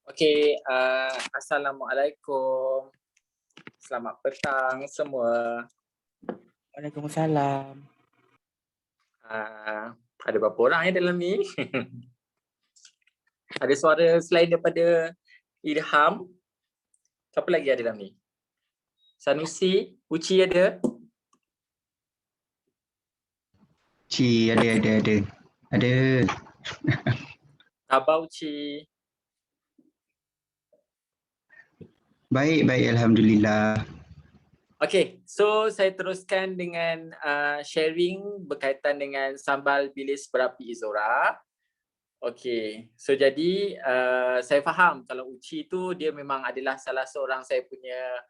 Okey, Assalamualaikum. Selamat petang semua. Waalaikumsalam. Ada berapa orang dalam ni? Ada suara selain daripada Ilham. Siapa lagi ada dalam ni? Sanusi, Uci ada? Ci, ada. Ada. Khabar Uci? Baik, alhamdulillah. Okey, so saya teruskan dengan sharing berkaitan dengan sambal bilis berapi Izora. Okey, so jadi saya faham kalau Uci tu dia memang adalah salah seorang saya punya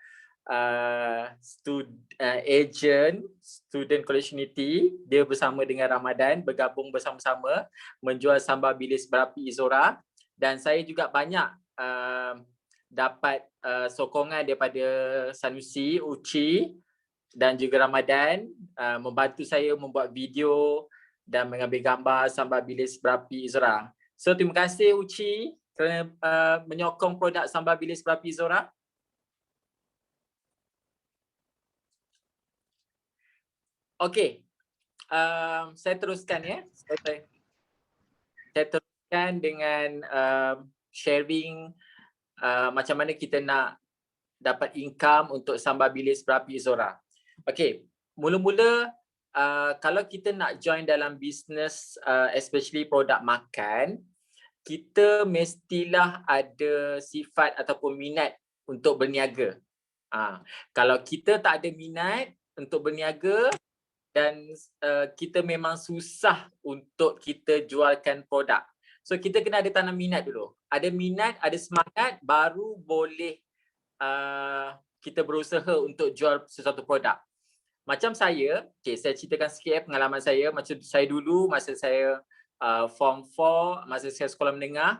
agent student collectionity. Dia bersama dengan Ramadan bergabung bersama-sama menjual sambal bilis berapi Izora, dan saya juga banyak dapat sokongan daripada Sanusi, Uci dan juga Ramadan membantu saya membuat video dan mengambil gambar sambal bilis berapi Izora. So terima kasih Uci kerana menyokong produk sambal bilis berapi Izora. Okey, saya teruskan ya. Saya teruskan dengan sharing macam mana kita nak dapat income untuk sambal bilis berapi Izora. Okey, mula-mula kalau kita nak join dalam bisnes especially produk makan, kita mestilah ada sifat ataupun minat untuk berniaga. Kalau kita tak ada minat untuk berniaga dan kita memang susah untuk kita jualkan produk. So kita kena ada tanam minat dulu. Ada minat, ada semangat, baru boleh kita berusaha untuk jual sesuatu produk. Macam saya, saya ceritakan sikit pengalaman saya. Macam saya dulu masa saya form 4, masa saya sekolah menengah,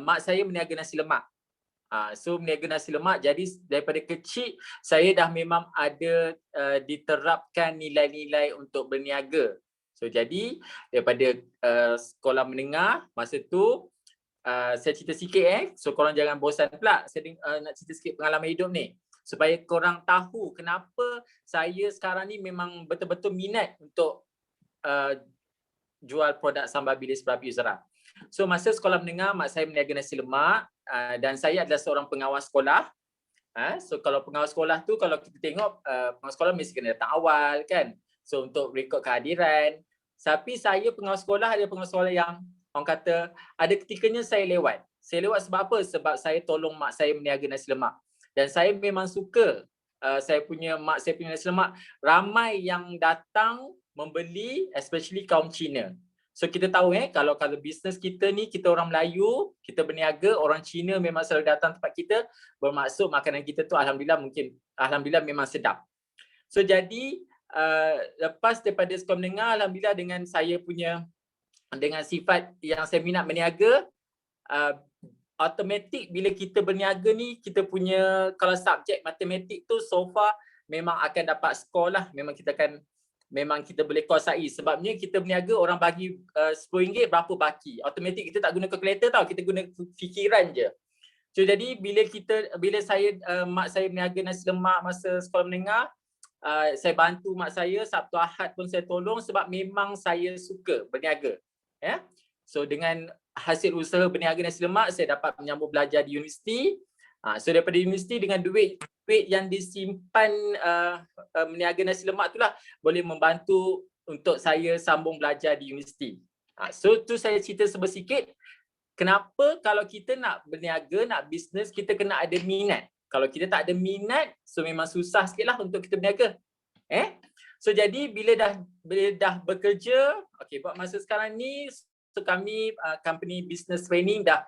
mak saya meniaga nasi lemak. So meniaga nasi lemak, jadi daripada kecil saya dah memang ada diterapkan nilai-nilai untuk berniaga. So jadi daripada sekolah menengah masa tu, saya cerita sikit so korang jangan bosan pula. Saya nak cerita sikit pengalaman hidup ni supaya korang tahu kenapa saya sekarang ni memang betul-betul minat untuk jual produk sambal bilis berapi Izora. So masa sekolah menengah, mak saya meniaga nasi lemak dan saya adalah seorang pengawas sekolah. So kalau pengawas sekolah tu, kalau kita tengok pengawas sekolah mesti kena datang awal kan. So untuk rekod kehadiran. Tapi saya pengawas sekolah ada pengawas sekolah yang orang kata ada ketikanya saya lewat. Saya lewat sebab apa? Sebab saya tolong mak saya meniaga nasi lemak. Dan saya memang suka mak saya punya nasi lemak. Ramai yang datang membeli, especially kaum Cina. So kita tahu kalau bisnes kita ni, kita orang Melayu, kita berniaga, orang Cina memang selalu datang tempat kita, bermaksud makanan kita tu alhamdulillah memang sedap. So jadi lepas daripada sekolah menengah, alhamdulillah dengan sifat yang saya minat berniaga, automatik bila kita berniaga ni, kita punya kalau subjek matematik tu so far memang akan dapat skor lah. Memang kita boleh kuasai. Sebabnya kita berniaga, orang bagi RM10 berapa baki. Automatik kita tak guna kalkulator tau, kita guna fikiran je. So jadi mak saya berniaga nasi lemak masa sekolah menengah, saya bantu mak saya, Sabtu Ahad pun saya tolong sebab memang saya suka berniaga. So dengan hasil usaha berniaga nasi lemak, saya dapat menyambung belajar di universiti. So daripada universiti dengan duit yang disimpan meniaga nasi lemak itulah boleh membantu untuk saya sambung belajar di universiti. So tu saya cerita sebesikit kenapa kalau kita nak berniaga, nak bisnes, kita kena ada minat. Kalau kita tak ada minat, so memang susah sikit lah untuk kita berniaga. So jadi bila dah bekerja, buat masa sekarang ni, so kami company business training dah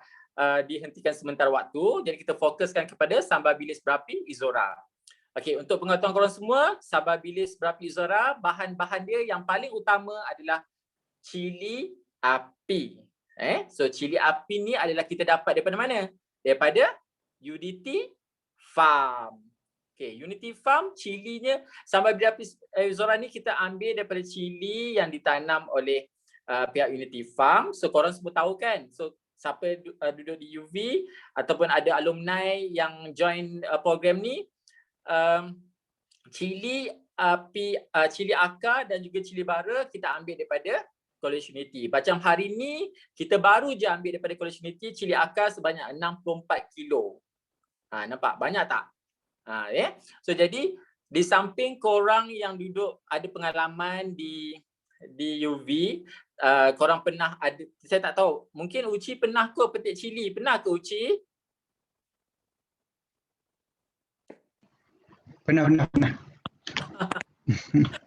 dihentikan sementara waktu. Jadi kita fokuskan kepada sambal bilis berapi Izora. Untuk pengetahuan korang semua, sambal bilis berapi Izora, bahan-bahan dia yang paling utama adalah cili api. So cili api ni adalah kita dapat daripada mana? Daripada Unity Farm. Unity Farm, cilinya, sambal bilis berapi Izora ni kita ambil daripada cili yang ditanam oleh pihak Unity Farm. So korang semua tahu kan? So siapa duduk di UV ataupun ada alumni yang join program ni, Cili Akar dan juga Cili Bara kita ambil daripada College Unity. Macam hari ni kita baru je ambil daripada College Unity Cili Akar sebanyak 64 kilo. Nampak banyak tak? So jadi di samping korang yang duduk ada pengalaman di UV, korang pernah ada, saya tak tahu, mungkin Uci pernah ke petik cili? Pernah ke Uci? Pernah.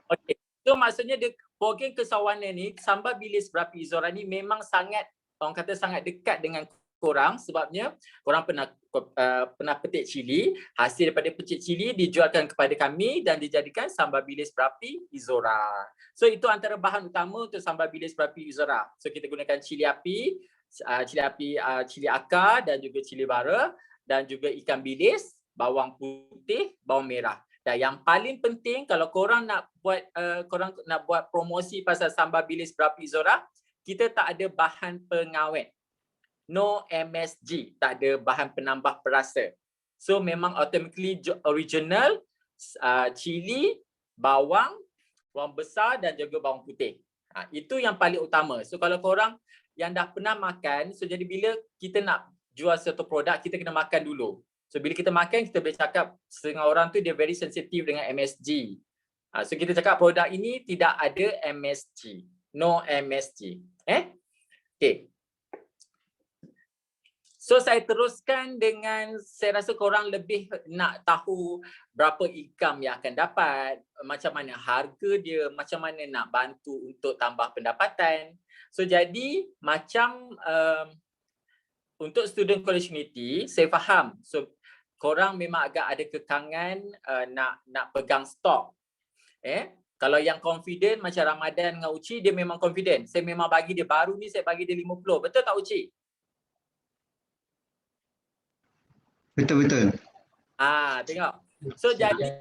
Okey. So maksudnya program kesawanan ni, Sambal Bilis Berapi Izora ni memang sangat, orang kata sangat dekat dengan korang sebabnya korang pernah petik cili, hasil daripada petik cili dijualkan kepada kami dan dijadikan Sambal Bilis Berapi Izora. So itu antara bahan utama untuk Sambal Bilis Berapi Izora. So kita gunakan cili api, cili akar dan juga cili bara dan juga ikan bilis, bawang putih, bawang merah. Dan yang paling penting kalau korang nak buat promosi pasal Sambal Bilis Berapi Izora, kita tak ada bahan pengawet. No MSG, tak ada bahan penambah perasa. So memang automatically original, cili, bawang besar dan juga bawang putih. Itu yang paling utama. So kalau korang yang dah pernah makan, so jadi bila kita nak jual satu produk, kita kena makan dulu. So bila kita makan, kita boleh cakap setengah orang tu dia very sensitive dengan MSG. So kita cakap produk ini tidak ada MSG. No MSG. Okay. So saya teruskan dengan, saya rasa korang lebih nak tahu berapa income yang akan dapat, macam mana harga dia, macam mana nak bantu untuk tambah pendapatan. So jadi macam untuk student College Unity, saya faham. So korang memang agak ada kekangan nak pegang stok. Kalau yang confident macam Ramadan dengan Uci, dia memang confident. Saya memang bagi dia, baru ni saya bagi dia 50. Betul tak Uci? Betul. Tengok. So jadi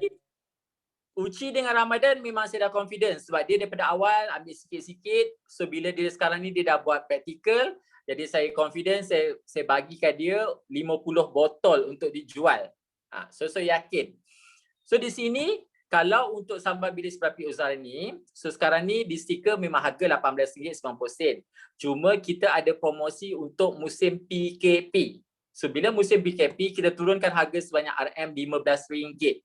Uci dengan Ramadan memang saya dah confident sebab dia daripada awal ambil sikit-sikit. So bila dia sekarang ni dia dah buat practical, jadi saya confident, saya bagikan dia 50 botol untuk dijual. So yakin. So di sini kalau untuk Sambal Bilis Berapi Izora ni, so sekarang ni di stiker memang harga RM18.90. Cuma kita ada promosi untuk musim PKP. So bila musim PKP kita turunkan harga sebanyak RM15.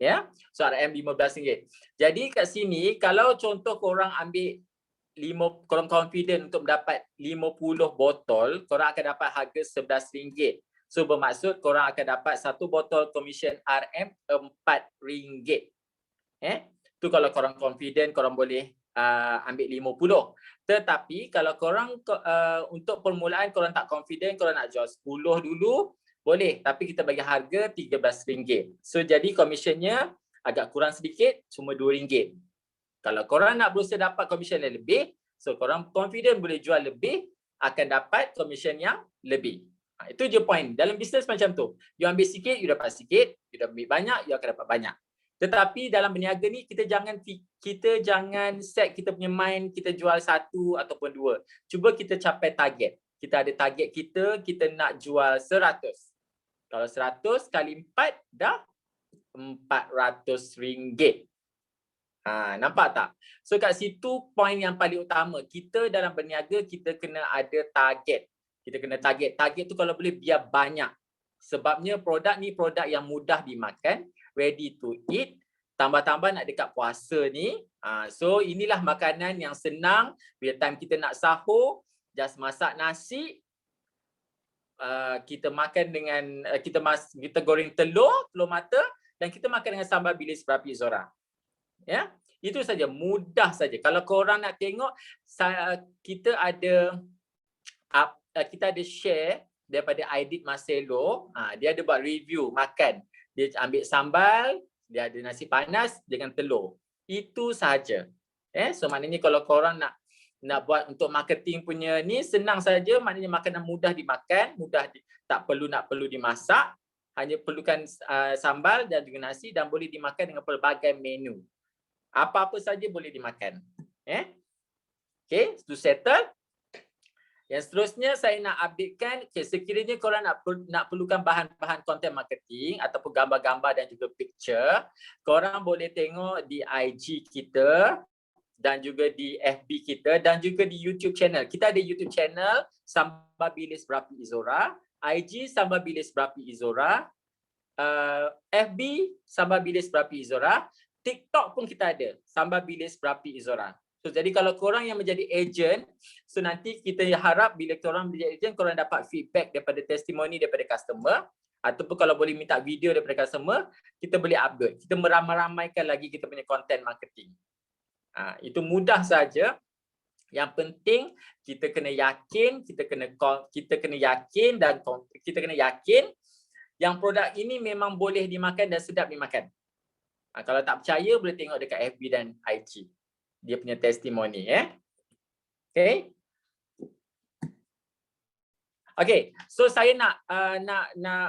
Ya. So RM15. Jadi kat sini kalau contoh korang ambil korang confident untuk mendapat 50 botol, korang akan dapat harga RM11. So bermaksud korang akan dapat satu botol komisen RM4. Tu kalau korang confident korang boleh ambil 50. Tetapi kalau korang untuk permulaan korang tak confident, korang nak jual 10 dulu, boleh. Tapi kita bagi harga RM13. So jadi komisionnya agak kurang sedikit, cuma RM2. Kalau korang nak berusaha dapat komisen yang lebih, so korang confident boleh jual lebih, akan dapat komisen yang lebih. Itu je point. Dalam bisnes macam tu. You ambil sikit, you dapat sikit. You ambil banyak, you akan dapat banyak. Tetapi dalam berniaga ni, kita jangan set kita punya mind, kita jual 1 ataupun 2. Cuba kita capai target. Kita ada target kita nak jual 100. Kalau 100 kali 4, dah RM400. Nampak tak? So kat situ point yang paling utama. Kita dalam berniaga kita kena ada target. Kita kena target tu kalau boleh biar banyak. Sebabnya produk ni produk yang mudah dimakan, ready to eat. Tambah-tambah nak dekat puasa ni. So inilah makanan yang senang. Bila time kita nak sahur, just masak nasi. Kita makan dengan kita goreng telur mata dan kita makan dengan Sambal Bilis Berapi Izora. Ya, itu saja, mudah saja. Kalau korang nak tengok, kita ada share daripada Aidit Marcelo. Dia ada buat review makan. Dia ambil sambal, dia ada nasi panas dengan telur. Itu saja. So maknanya kalau korang nak buat untuk marketing punya ni senang saja, maknanya makanan mudah dimakan, tak perlu dimasak, hanya perlukan sambal dan juga nasi dan boleh dimakan dengan pelbagai menu. Apa-apa saja boleh dimakan. Okay, to settle. Yang seterusnya saya nak updatekan, sekiranya korang nak perlukan bahan-bahan content marketing ataupun gambar-gambar dan juga picture, korang boleh tengok di IG kita dan juga di FB kita dan juga di YouTube channel. Kita ada YouTube channel Samba Bilis Berapi Izora, IG Samba Bilis Berapi Izora, FB Samba Bilis Berapi Izora, TikTok pun kita ada Samba Bilis Berapi Izora. So, jadi kalau korang yang menjadi agent, so nanti kita harap bila korang menjadi agent, korang dapat feedback daripada testimoni daripada customer, ataupun kalau boleh minta video daripada customer, kita boleh upload. Kita meramai-ramaikan lagi kita punya content marketing. Itu mudah saja. Yang penting kita kena yakin, kita kena yakin yang produk ini memang boleh dimakan dan sedap dimakan. Kalau tak percaya boleh tengok dekat FB dan IG. Dia punya testimoni Okay. Okay, so saya nak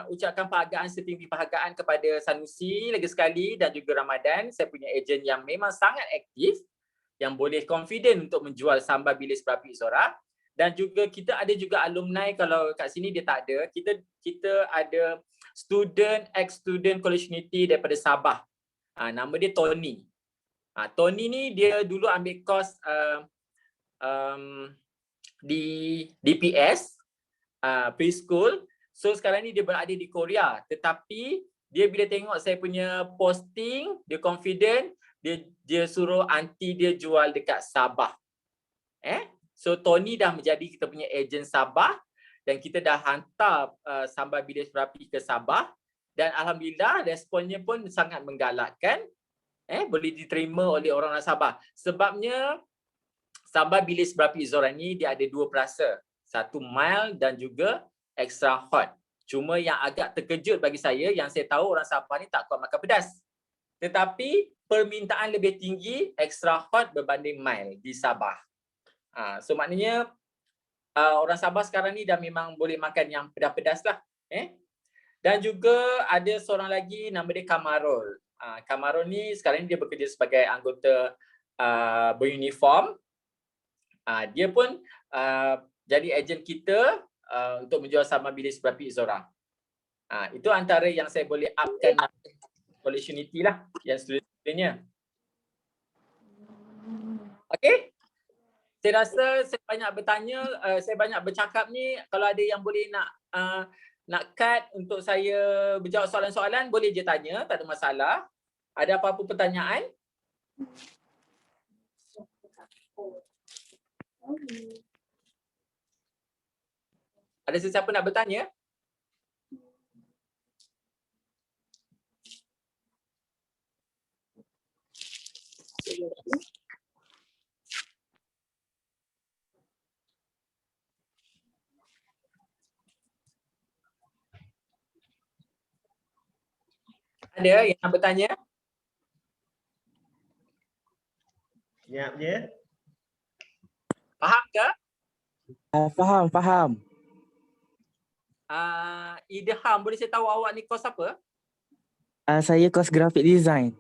ucapkan penghargaan setinggi penghargaan kepada Sanusi lagi sekali dan juga Ramadan. Saya punya ejen yang memang sangat aktif, yang boleh confident untuk menjual Samba Bilis Berapi Izora. Dan juga kita ada juga alumni, kalau kat sini dia tak ada. Kita ada ex-student College Unity daripada Sabah. Nama dia Tony. Tony ni dia dulu ambil kos di DPS, preschool. So sekarang ni dia berada di Korea. Tetapi dia bila tengok saya punya posting, dia confident, dia suruh aunty dia jual dekat Sabah. So Tony dah menjadi kita punya ejen Sabah dan kita dah hantar Samba Bilis Berapi ke Sabah dan alhamdulillah responnya pun sangat menggalakkan. Boleh diterima oleh orang Sabah. Sebabnya Samba Bilis Berapi Izora ni dia ada dua perasa. Satu mild dan juga extra hot. Cuma yang agak terkejut bagi saya, yang saya tahu orang Sabah ni tak kuat makan pedas. Tetapi permintaan lebih tinggi extra hot berbanding mild di Sabah. So maknanya orang Sabah sekarang ni dah memang boleh makan yang pedas-pedas lah. Dan juga ada seorang lagi nama dia Kamarul. Kamarul ni sekarang ni dia bekerja sebagai anggota beruniform. Dia pun jadi ejen kita untuk menjual Samba Bilis Berapi Izora. Itu antara yang saya boleh upkan College Unity lah yang student-studentnya. Okay. Saya rasa saya banyak bertanya, saya banyak bercakap ni. Kalau ada yang boleh nak cut untuk saya berjawab soalan-soalan, boleh je tanya, tak ada masalah. Ada apa-apa pertanyaan? Ada sesiapa nak bertanya? Ada yang nak bertanya? Siap je. Faham ke? Faham. Idham, boleh saya tahu awak ni kos apa? Saya kos graphic design.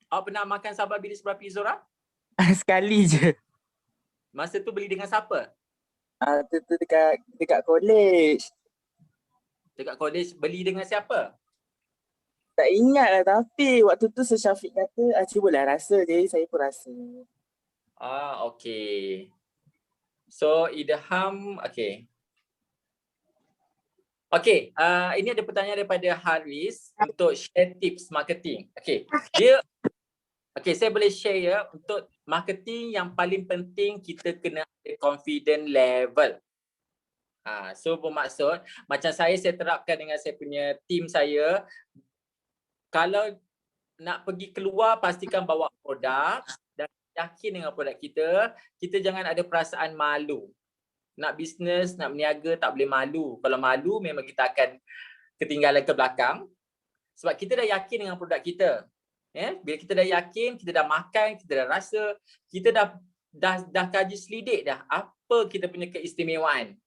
Awak pernah makan Samba Bilis Berapi Izora? Sekali je. Masa tu beli dengan siapa? Tu dekat college. Dekat college beli dengan siapa? Tak ingat lah, tapi waktu tu Sir Syafiq kata cubalah rasa, jadi saya pun rasa. Okay. So Idham, okay. Okay, ini ada pertanyaan daripada Haris untuk share tips marketing. Okay, saya boleh share ya, untuk marketing yang paling penting kita kena ada confident level. So bermaksud macam saya terapkan dengan saya punya team saya, kalau nak pergi keluar pastikan bawa produk dan yakin dengan produk kita. Kita jangan ada perasaan malu. Nak bisnes, nak berniaga tak boleh malu. Kalau malu memang kita akan ketinggalan ke belakang. Sebab kita dah yakin dengan produk kita. Bila kita dah yakin, kita dah makan, kita dah rasa, kita dah kaji selidik dah apa kita punya keistimewaan.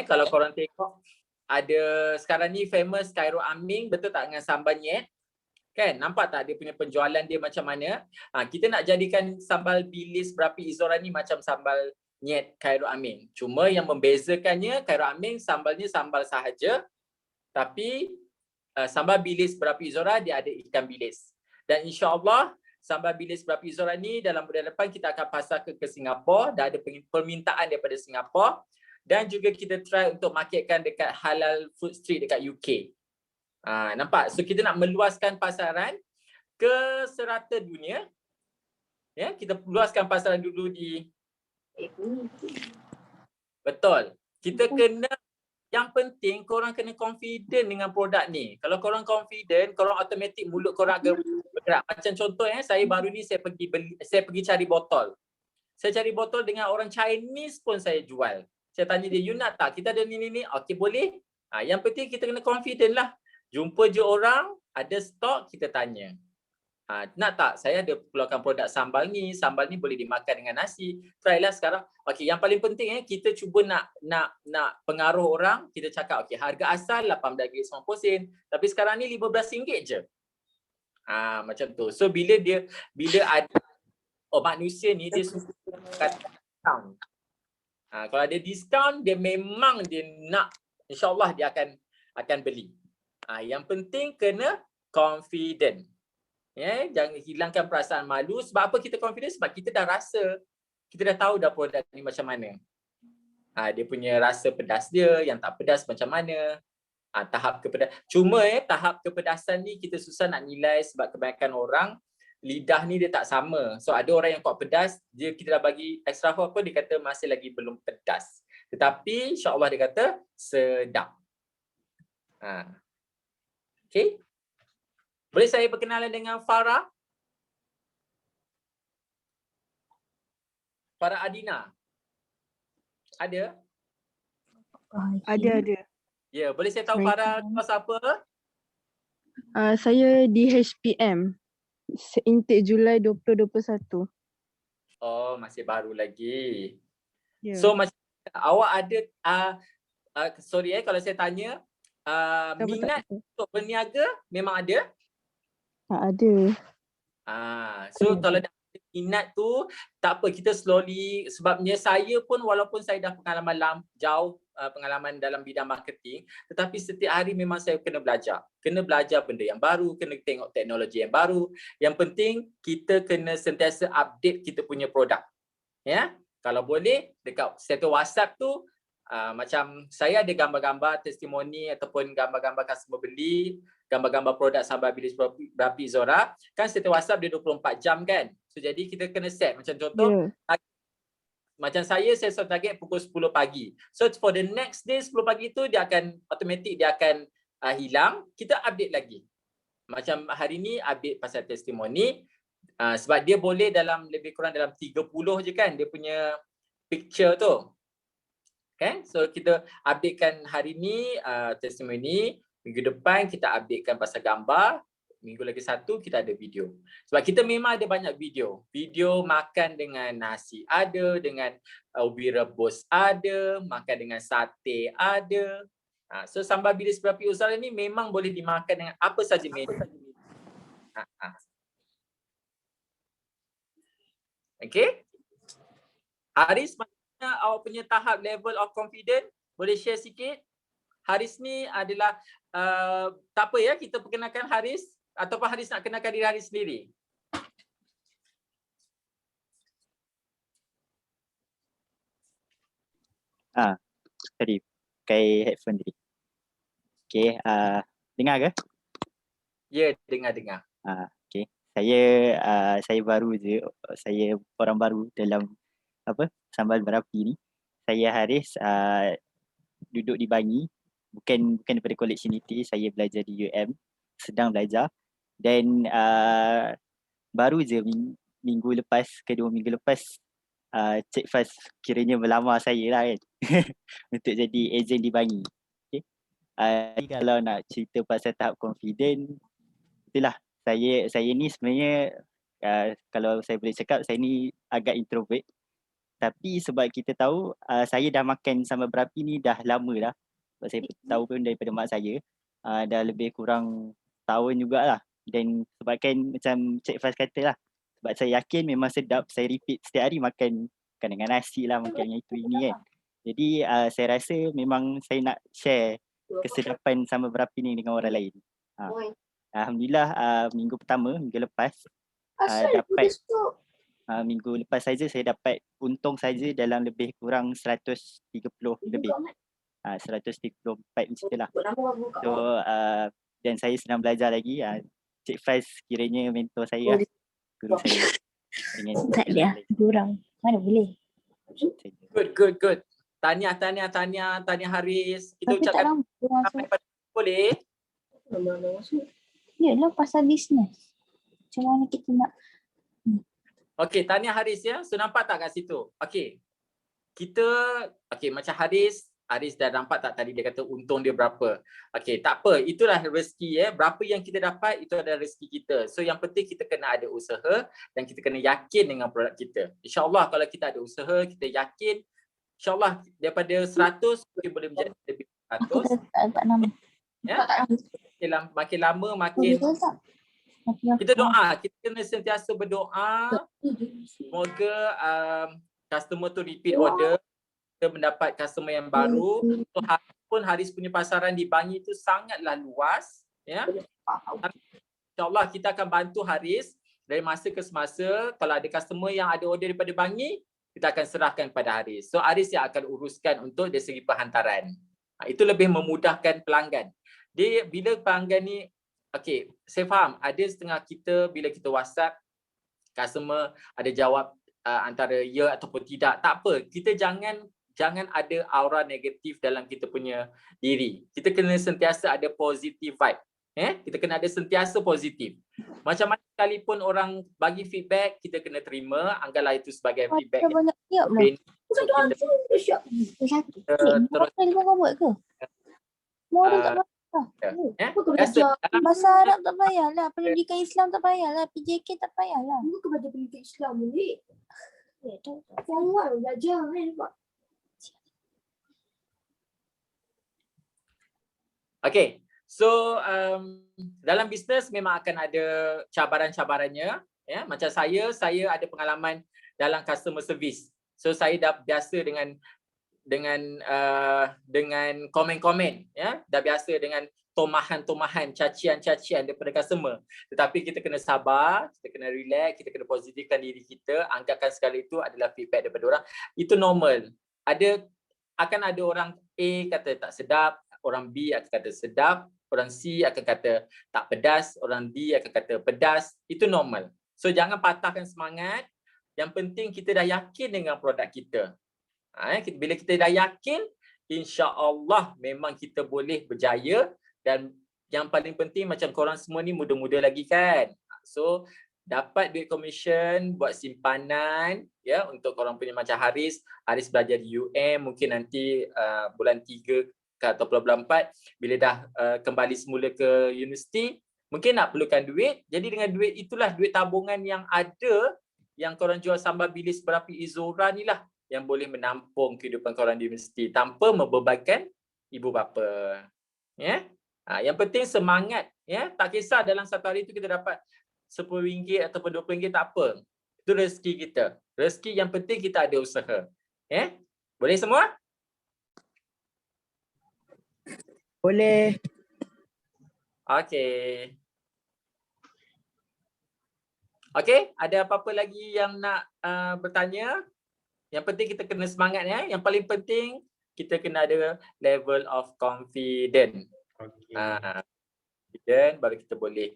Kalau korang tengok, ada sekarang ni famous Cairo Aming, betul tak, dengan sambal nyet? Kan, nampak tak dia punya penjualan dia macam mana? Kita nak jadikan Sambal Bilis Berapi Izora ni macam sambal nyet Khairul Amin. Cuma yang membezakannya, Khairul Amin sambalnya sambal sahaja, tapi sambal bilis berapi Zora dia ada ikan bilis. Dan insya-Allah sambal bilis berapi Zora ni dalam bulan depan kita akan pasar ke Singapura, dah ada permintaan daripada Singapura, dan juga kita try untuk marketkan dekat halal food street dekat UK. Nampak? So kita nak meluaskan pasaran ke serata dunia. Ya, kita luaskan pasaran dulu di betul. Kita kena, yang penting korang kena confident dengan produk ni. Kalau korang confident, korang automatik mulut korang akan bergerak. Macam contoh saya baru ni saya pergi cari botol. Saya cari botol dengan orang Chinese pun saya jual. Saya tanya dia, you nak tak? Kita ada ni. Okey, boleh. Yang penting kita kena confident lah. Jumpa je orang, ada stok, kita tanya. Nak tak? Saya ada keluarkan produk sambal ni boleh dimakan dengan nasi. Try lah sekarang. Okey, yang paling penting kita cuba nak pengaruh orang, kita cakap okey, harga asal RM18.90, tapi sekarang ni RM15 je. Macam tu. So bila ada manusia ni dia suka diskaun. Kalau ada diskaun, dia memang dia nak, insya-Allah dia akan beli. Yang penting kena confident. Ya, jangan hilangkan perasaan malu. Sebab apa kita confident? Sebab kita dah rasa. Kita dah tahu dah produk ni macam mana. Dia punya rasa pedas dia, yang tak pedas macam mana. Tahap kepedasan. Cuma tahap kepedasan ni kita susah nak nilai sebab kebanyakan orang lidah ni dia tak sama. So ada orang yang kuat pedas, kita dah bagi extra apa, dia kata masih lagi belum pedas. Tetapi insya-Allah dia kata sedap. Okey. Boleh saya berkenalan dengan Farah? Farah Adina. Ada? Ada. Ya, boleh saya tahu Farah kelas apa? Saya di HPM. Intake Julai 2021. Oh, masih baru lagi. Yeah. So macam awak ada sorry kalau saya tanya, minat untuk berniaga memang ada? Tak ada. So kalau dah ada minat tu, tak apa, kita slowly, sebabnya saya pun walaupun saya dah pengalaman jauh, pengalaman dalam bidang marketing, tetapi setiap hari memang saya kena belajar benda yang baru, kena tengok teknologi yang baru. Yang penting kita kena sentiasa update kita punya produk. Ya, kalau boleh dekat status WhatsApp tu, macam saya ada gambar-gambar testimoni ataupun gambar-gambar customer beli, gambar-gambar produk sambal bilis berapi Zora, kan status WhatsApp dia 24 jam kan. So jadi kita kena set, macam contoh macam saya set target pukul 10 pagi. So for the next day 10 pagi tu dia akan automatic dia akan hilang, kita update lagi. Macam hari ni update pasal testimoni, sebab dia boleh dalam lebih kurang dalam 30 je kan dia punya picture tu. Kan? So kita updatekan hari ni testimoni, minggu depan kita updatekan pasal gambar, minggu lagi satu kita ada video. Sebab kita memang ada banyak video. Video makan dengan nasi ada, dengan ubi rebus ada, makan dengan sate ada. So sambal bilis berapi Zora ni memang boleh dimakan dengan apa saja menu. Okay? Haris, awak punya tahap level of confidence, boleh share sikit? Haris ni adalah tak apa ya, kita perkenalkan Haris ataupun Haris nak kenalkan diri Haris sendiri? Tadi pakai headphone tadi. Okay, dengar ke? Ya, dengar. Okay. Saya baru je, saya orang baru dalam sambal berapi ni. Saya Haris, duduk di Bangi, bukan daripada College Unity, saya belajar di UM, sedang belajar. Dan baru je minggu lepas, kedua minggu lepas, Cik Faz kiranya melamar saya lah kan untuk jadi ejen di Bangi. Okay. Kalau nak cerita pasal tahap confident, itulah saya ni sebenarnya kalau saya boleh cakap, saya ni agak introvert. Tapi sebab kita tahu saya dah makan sambal berapi ni dah lama dah. Sebab saya tahu pun daripada mak saya, dah lebih kurang tahun jugalah. Dan sebabkan macam Cik Faz kata lah, sebab saya yakin memang sedap, saya repeat setiap hari makan bukan dengan nasi lah, makan dengan itu ini kan. Jadi saya rasa memang saya nak share kesedapan sambal berapi ni dengan orang lain. Alhamdulillah minggu pertama, minggu lepas dapat minggu lepas saja saya dapat untung saja dalam lebih kurang 130 lebih. 134 macam itulah. So dan saya sedang belajar lagi. Cik Faiz kiranya mentor saya lah, guru saya. Dengan Tak ada, kurang. Mana boleh. Good. Tahniah Haris. Kita Tapi tak ucapkan nampak orang sampai pada boleh. Yalah pasal bisnes. Macam mana kita nak Okey, tahniah Haris ya. So nampak tak kat situ? Okey. Macam Haris dah nampak tak tadi dia kata untung dia berapa. Okey, tak apa. Itulah rezeki ya. Berapa yang kita dapat itu adalah rezeki kita. So yang penting kita kena ada usaha dan kita kena yakin dengan produk kita. InsyaAllah kalau kita ada usaha, kita yakin, InsyaAllah daripada 100 mungkin boleh menjadi lebih 100. tak nama. Ya? Makin lama makin kita doa, kita kena sentiasa berdoa semoga customer tu repeat order, kita mendapat customer yang baru. So Haris punya pasaran di Bangi tu sangatlah luas ya. InsyaAllah kita akan bantu Haris dari masa ke semasa. Kalau ada customer yang ada order daripada Bangi, kita akan serahkan kepada Haris. So Haris yang akan uruskan untuk dari segi perhantaran. Itu lebih memudahkan pelanggan. Dia bila pelanggan ni, okey, saya faham ada setengah kita bila kita WhatsApp customer ada jawab antara ya ataupun tidak. Tak apa, kita jangan ada aura negatif dalam kita punya diri. Kita kena sentiasa ada positive vibe. Kita kena ada sentiasa positif. Macam mana sekalipun orang bagi feedback, kita kena terima, anggaplah itu sebagai feedback. banyak siap lah. So, kita terus Kau buat ke? Semua orang tak payah. biasa dalam Bahasa Arab tak payahlah. Pendidikan Islam tak payahlah. PJK tak payahlah. Bukan belajar pendidikan Islam ni. Form 1 belajar kan Pak. Okay, so dalam bisnes memang akan ada cabaran-cabarannya. Ya, macam saya ada pengalaman dalam customer service. So saya dah biasa dengan komen-komen, ya, dah biasa dengan tomahan-tomahan, cacian-cacian daripada customer. Tetapi kita kena sabar, kita kena relax, kita kena positifkan diri kita, anggapkan segala itu adalah feedback daripada orang. Itu normal. Akan ada orang A kata tak sedap, orang B akan kata sedap, orang C akan kata tak pedas, orang D akan kata pedas. Itu normal. So jangan patahkan semangat. Yang penting kita dah yakin dengan produk kita. Bila kita dah yakin, insya-Allah memang kita boleh berjaya. Dan yang paling penting macam korang semua ni muda-muda lagi kan. So dapat duit commission buat simpanan ya untuk korang punya macam Haris belajar di UM, mungkin nanti bulan 3 atau bulan 4 bila dah kembali semula ke universiti, mungkin nak perlukan duit. Jadi dengan duit itulah, duit tabungan yang ada, yang korang jual sambal bilis berapi Izora ni lah yang boleh menampung kehidupan korang di universiti tanpa membebankan ibu bapa. Ya. Yang penting semangat, ya. Tak kisah dalam satu hari tu kita dapat RM10 ataupun RM20, tak apa. Itu rezeki kita. Rezeki yang penting kita ada usaha. Ya. Boleh semua? Boleh. Okey. Okey, ada apa-apa lagi yang nak bertanya? Yang penting kita kena semangat ya. Yang paling penting kita kena ada level of confidence. Dan baru kita boleh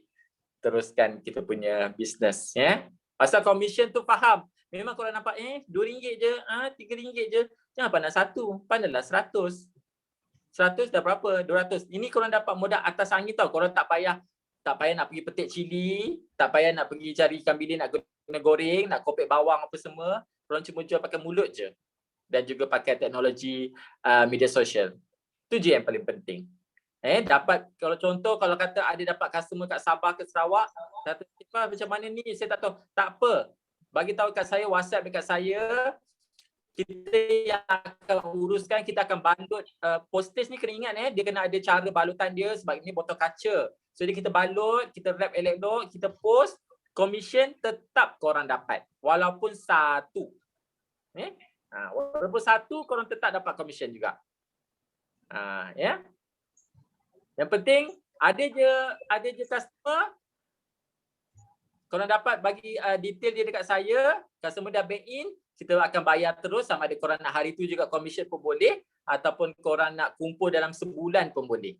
teruskan kita punya bisnes ya. Pasal commission tu faham. Memang korang nampak RM2 je, RM3 je. Jangan pandang 1, pandanglah 100. 100 dah berapa? 200. Ini korang dapat modal atas angin tau. Korang tak payah nak pergi petik cili, tak payah nak pergi cari ikan bilis nak kena goreng, nak kopek bawang apa semua. Korang cuma jual pakai mulut je. Dan juga pakai teknologi media sosial. Itu je yang paling penting. Dapat, kalau contoh kalau kata ada dapat customer kat Sabah ke Sarawak, kata macam mana ni saya tak tahu. Tak apa. Bagi tahu kat saya, WhatsApp dekat saya, kita yang akan uruskan, kita akan balut. Postage ni kena ingat dia kena ada cara balutan dia sebab ini botol kaca. So dia kita balut, kita wrap elok-elok, kita post, commission tetap korang dapat walaupun 1. Walaupun satu, korang tetap dapat commission juga. Ya. Yang penting ada je customer, korang dapat bagi detail dia dekat saya, customer dah bank in, kita akan bayar terus, sama ada korang nak hari tu juga commission pun boleh, ataupun korang nak kumpul dalam sebulan pun boleh.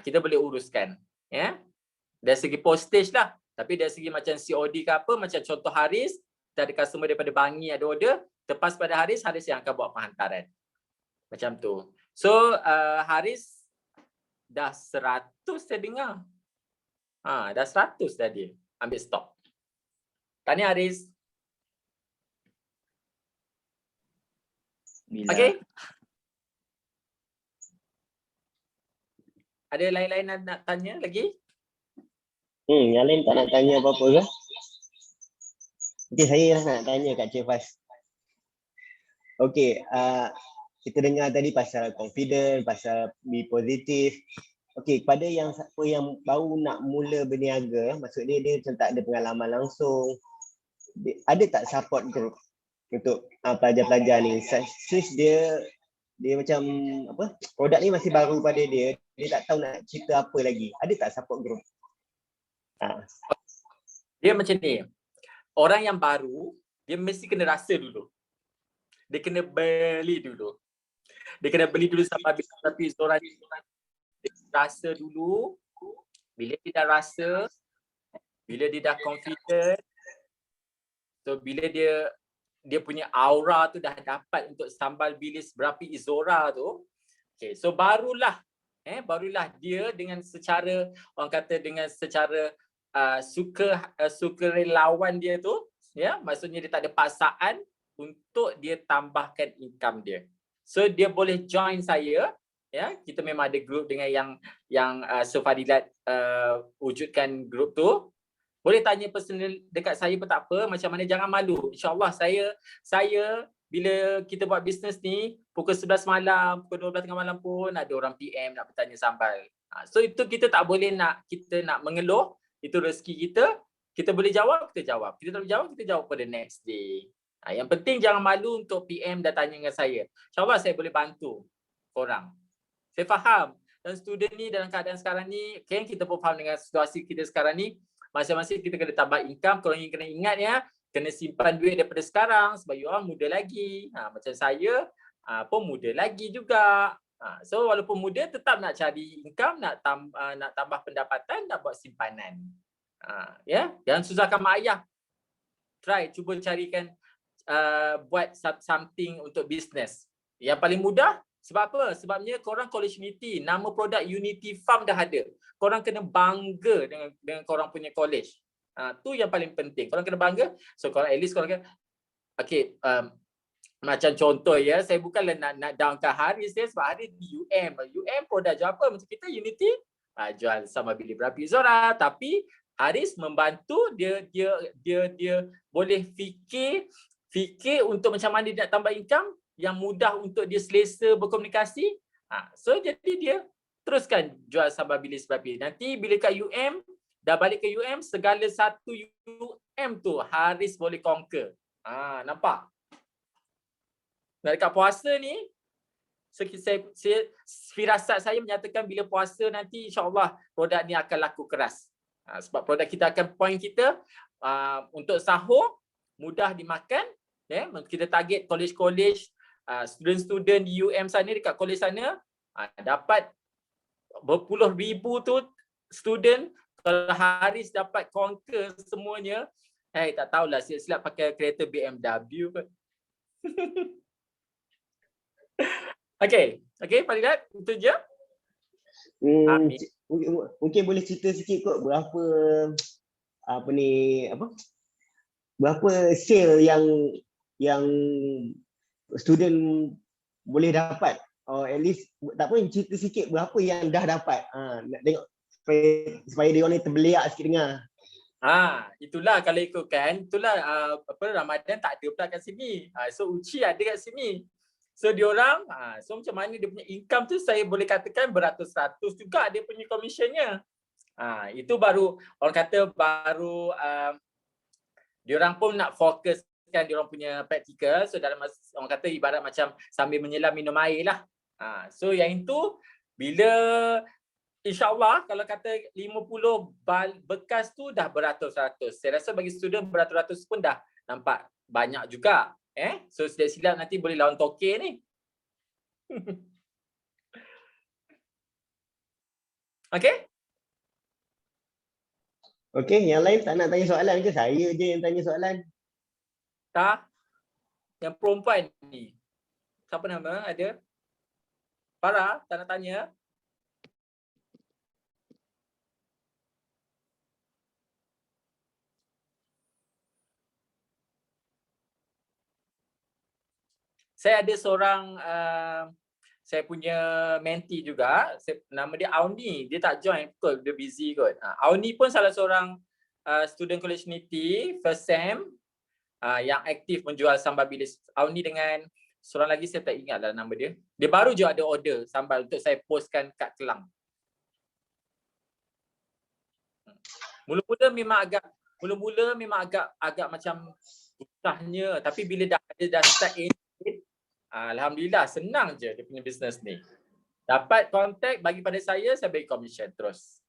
Kita boleh uruskan. Ya. Dari segi postage lah, tapi dari segi macam COD ke apa, macam contoh Haris, kita ada customer daripada Bangi ada order, terpas pada Haris yang akan buat penghantaran. Macam tu. So Haris dah 100 saya dengar. Dah 100 dah dia ambil stok. Tahniah Haris. Bila Okey. Ada lain-lain nak tanya lagi? Yang lain tak nak tanya apa-apa ke? Okey, saya nak tanya Kak Cik Faz. Okey, kita dengar tadi pasal confident, pasal be positif. Okey, kepada yang siapa yang baru nak mula berniaga, maksudnya dia macam tak ada pengalaman langsung, ada tak support group untuk pelajar-pelajar ni? Since dia macam apa, produk ni masih baru pada dia tak tahu nak cerita apa lagi. Ada tak support group? Dia macam ni. Orang yang baru, dia mesti kena rasa dulu. Dia kena beli dulu. Dia kena beli dulu sampai habis. Tapi Zora ni, dia rasa dulu. Bila dia dah rasa, bila dia dah confident, so bila dia punya aura tu dah dapat untuk sambal bilis berapi Izora tu, okay, so barulah dia dengan secara, orang kata dengan secara sukarelawan dia tu, ya, maksudnya dia tak ada paksaan untuk dia tambahkan income dia. So dia boleh join saya, ya, kita memang ada group dengan yang Sofadilat wujudkan group tu. Boleh tanya personal dekat saya pun tak apa, macam mana, jangan malu. InsyaAllah saya bila kita buat bisnes ni, pukul 11 malam, pukul 12 tengah malam pun ada orang PM nak bertanya sambal. So itu kita tak boleh kita nak mengeluh, itu rezeki kita boleh jawab, kita jawab. Kita tak boleh jawab, kita jawab pada next day. Yang penting jangan malu untuk PM dan tanya dengan saya. InsyaAllah saya boleh bantu korang. Saya faham, dan student ni dalam keadaan sekarang ni, kan kita pun faham dengan situasi kita sekarang ni, masing-masing kita kena tambah income. Korang kena ingat ya, kena simpan duit daripada sekarang sebab you all muda lagi. Macam saya pun muda lagi juga. So walaupun muda tetap nak cari income, nak tambah pendapatan, nak buat simpanan. Ya, jangan susahkan mak ayah. Try, cuba carikan buat something untuk business. Yang paling mudah, sebab apa? Sebabnya korang College Unity, nama produk Unity Farm dah ada. Korang kena bangga dengan korang punya college. Tu yang paling penting. Korang kena bangga. So korang at least korang kena, okay, macam contoh ya, saya bukanlah nak downkan Haris ya, sebab Haris di UM produk jual apa? Macam kita Unity jual sama bilik berapi Zora, tapi Haris membantu dia boleh fikir untuk macam mana dia nak tambah income yang mudah untuk dia selesa berkomunikasi. So jadi dia teruskan jual sambal bilis berapi. Nanti bila kat UM, dah balik ke UM, segala satu UM tu Haris boleh conquer. Nampak? Nah, dekat puasa ni, firasat saya menyatakan bila puasa nanti insyaAllah produk ni akan laku keras. Sebab produk kita akan point kita untuk sahur, mudah dimakan. Kita target college-college, student-student di UM sana, dekat college sana, dapat berpuluh ribu tu student. Kalau Haris dapat conquer semuanya, tak tahulah, silap pakai kereta BMW kot. Okay, Fadilat, itu je. Mungkin boleh cerita sikit kot berapa berapa sale yang student boleh dapat, or at least tak apa, cerita sikit berapa yang dah dapat. Nak tengok supaya dia orang ni terbeliak sikit dengar. Itulah kalau ikutkan, itulah Ramadan tak ada pula kat sini. So Uci ada kat sini. So diorang, so macam mana dia punya income tu, saya boleh katakan beratus-ratus juga dia punya commissionnya. Itu baru, orang kata baru diorang pun nak fokus teruskan diorang punya praktikal. So dalam orang kata ibarat macam sambil menyelam minum air lah. So yang itu bila InsyaAllah kalau kata 50 bekas tu dah beratus-ratus. Saya rasa bagi student beratus-ratus pun dah nampak banyak juga. So silap-silap nanti boleh lawan Tokyo ni. Okay? Okay, yang lain tak nak tanya soalan ke? Saya je yang tanya soalan. Tak? Yang perempuan ni. Siapa nama? Ada? Farah, tak nak tanya? Saya ada seorang saya punya mentee juga, nama dia Auni. Dia tak join kot, dia busy kot. Auni pun salah seorang student College Unity first sem yang aktif menjual sambal bilis. Auni dengan seorang lagi saya tak ingat lah nama dia. Dia baru je ada order sambal untuk saya postkan kat Kelang. Mula-mula memang agak macam susahnya, tapi bila dah start alhamdulillah senang je dia punya bisnes ni. Dapat kontak bagi pada saya bagi commission terus.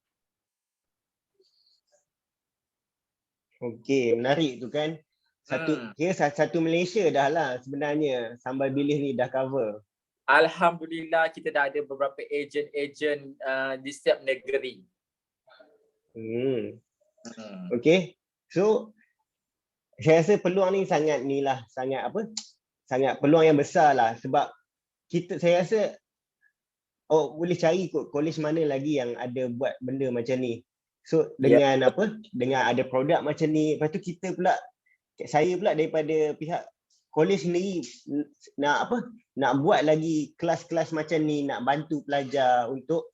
Okey, menarik tu kan. Satu Malaysia dah lah sebenarnya sambal bilis ni dah cover. Alhamdulillah kita dah ada beberapa ejen-ejen di setiap negeri. Okey. So saya rasa peluang ni sangat peluang yang besar lah sebab saya rasa boleh cari kot college mana lagi yang ada buat benda macam ni. So dengan dengan ada produk macam ni, lepas tu saya pula daripada pihak college sendiri nak buat lagi kelas-kelas macam ni, nak bantu pelajar untuk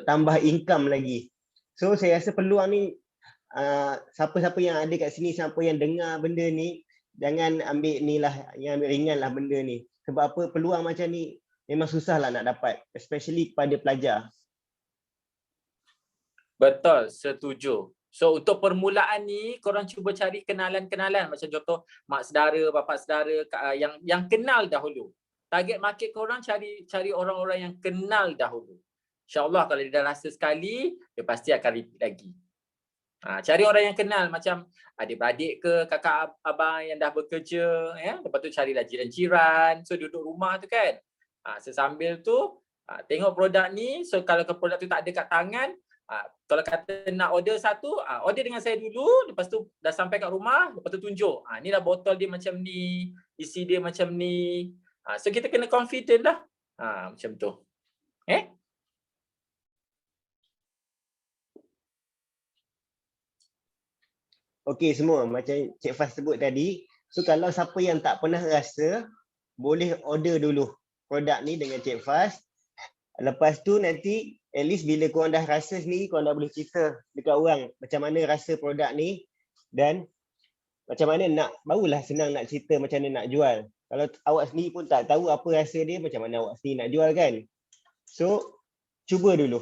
tambah income lagi. So saya rasa peluang ni siapa-siapa yang ada kat sini, siapa yang dengar benda ni, jangan ambil ringan lah benda ni. Sebab apa, peluang macam ni memang susah lah nak dapat, especially kepada pelajar. Betul, setuju. So untuk permulaan ni korang cuba cari kenalan-kenalan, macam contoh mak saudara, bapa saudara yang kenal dahulu. Target market korang cari orang-orang yang kenal dahulu. InsyaAllah kalau dia dah rasa sekali, dia pasti akan repeat lagi. Cari orang yang kenal, macam adik-beradik ke, kakak abang yang dah bekerja, lepas tu carilah jiran-jiran, so duduk rumah tu kan. Sesambil tu tengok produk ni, so kalau produk tu tak ada kat tangan, kalau kata nak order satu, order dengan saya dulu, lepas tu dah sampai kat rumah, lepas tu tunjuk, ni dah botol dia macam ni, isi dia macam ni. So kita kena confident lah, macam tu. Okey semua, macam Cik Faz sebut tadi. So kalau siapa yang tak pernah rasa, boleh order dulu produk ni dengan Cik Faz. Lepas tu nanti at least bila korang dah rasa sendiri, korang dah boleh cerita dekat orang macam mana rasa produk ni dan macam mana barulah senang nak cerita macam mana nak jual. Kalau awak sendiri pun tak tahu apa rasa dia, macam mana awak sendiri nak jual kan. So cuba dulu.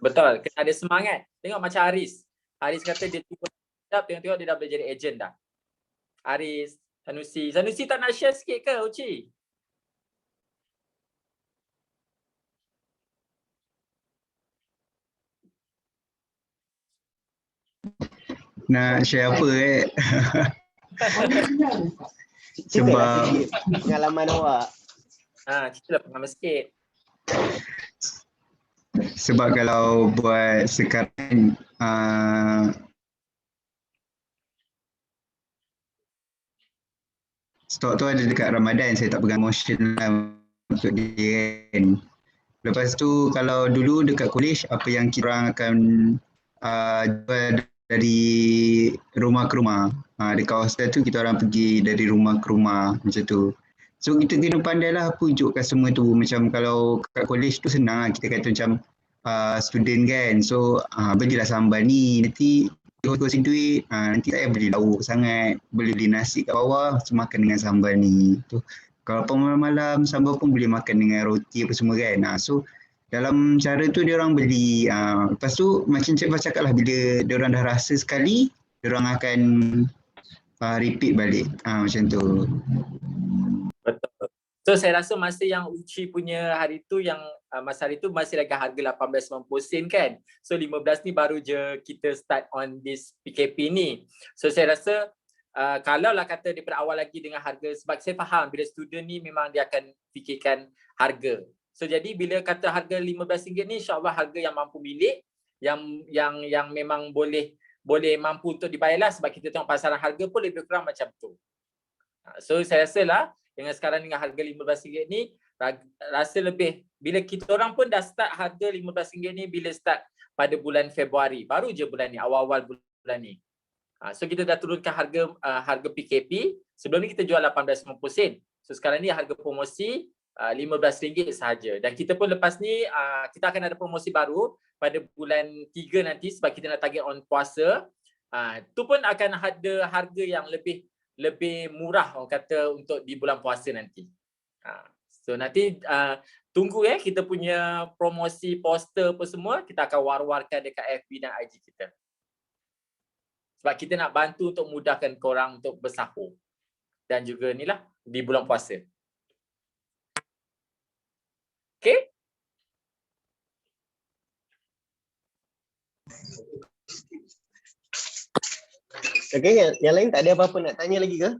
Betul, kena ada semangat. Tengok macam Haris. Haris kata dia cuba tengok-tengok dia dah boleh jadi ejen dah. Haris, Sanusi tak nak share sikit ke Uci? Nak share apa Sebab pengalaman awak. Ceritalah pengalaman sikit. Sebab kalau buat sekarang stok tu ada dekat Ramadan, saya tak pegang motion lah untuk dia kan. Lepas tu kalau dulu dekat college, apa yang kita orang akan jual dari rumah ke rumah. Dekat hostel tu kita orang pergi dari rumah ke rumah macam tu. So kita kena pandai lah pujuk customer tu. Macam kalau kat college tu senang lah, kita kata macam student kan. So belilah sambal ni, nanti kosong duit, nanti tak payah beli lauk sangat. Boleh beli nasi kat bawah, so makan dengan sambal ni. Tu. Kalau malam-malam sambal pun boleh makan dengan roti apa semua kan. So dalam cara tu dia orang beli. Lepas tu macam Cik Faz cakap lah, bila dia orang dah rasa sekali, dia orang akan repeat balik. Macam tu. Betul. So saya rasa masa yang Uci punya hari tu yang masa hari tu masih lagi harga 18.90 sen kan. So 15 ni baru je kita start on this PKP ni. So saya rasa kalau lah kata daripada awal lagi dengan harga, sebab saya faham bila student ni memang dia akan fikirkan harga. So jadi bila kata harga RM15 ni, insya-Allah harga yang mampu milik, yang memang boleh mampu untuk dibayar lah, sebab kita tengok pasaran harga pun lebih kurang macam tu. So saya rasa lah dengan sekarang dengan harga RM15 ni rasa lebih, bila kita orang pun dah start harga RM15 ni bila start pada bulan Februari, baru je bulan ni, awal-awal bulan ni. So kita dah turunkan harga PKP. Sebelum ni kita jual 18.90 sen. So sekarang ni harga promosi RM15 sahaja. Dan kita pun lepas ni kita akan ada promosi baru pada bulan 3 nanti, sebab kita nak target on puasa. Tu pun akan ada harga yang lebih murah orang kata untuk di bulan puasa nanti. So nanti tunggu kita punya promosi poster apa semua, kita akan war-warkan dekat FB dan IG kita. Sebab kita nak bantu untuk mudahkan korang untuk bersahur. Dan juga ni lah di bulan puasa. Okay? Okay, yang lain tak ada apa-apa nak tanya lagi ke?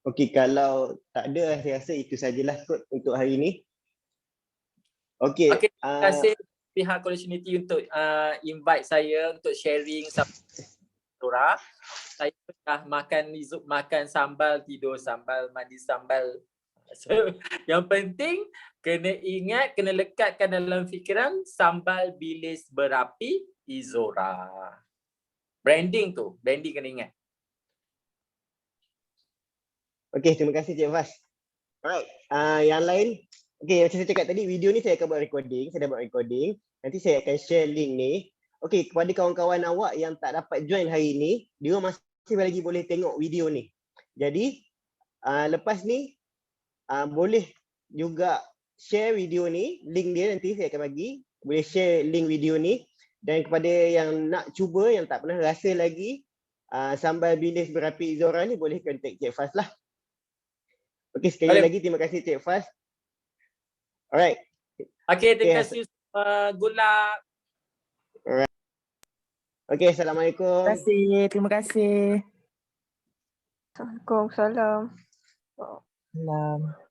Okay, kalau tak ada, saya rasa itu sajalah kot untuk hari ini. Okay. Terima kasih pihak College Unity untuk invite saya untuk sharing sama Dora. Saya dah makan sambal, tidur sambal, mandi sambal. So, yang penting kena ingat, kena lekatkan dalam fikiran sambal bilis berapi Izora. Branding kena ingat. Okay, terima kasih Cik Fas. Alright, yang lain. Okay, macam saya cakap tadi, video ni saya akan buat recording. Saya dah buat recording. Nanti saya akan share link ni. Okay, kepada kawan-kawan awak yang tak dapat join hari ni, dia masih lagi boleh tengok video ni. Jadi, lepas ni, boleh juga share video ni. Link dia nanti saya akan bagi. Boleh share link video ni. Dan kepada yang nak cuba, yang tak pernah rasa lagi, sambal bilis berapi Izora ni, boleh contact Cik Fas lah. Okay, sekali lagi terima kasih Cik Fas. Alright. Okay, terima kasih. Good luck. Alright. Okay, Assalamualaikum. Terima kasih. Assalamualaikum. Salam. Salam.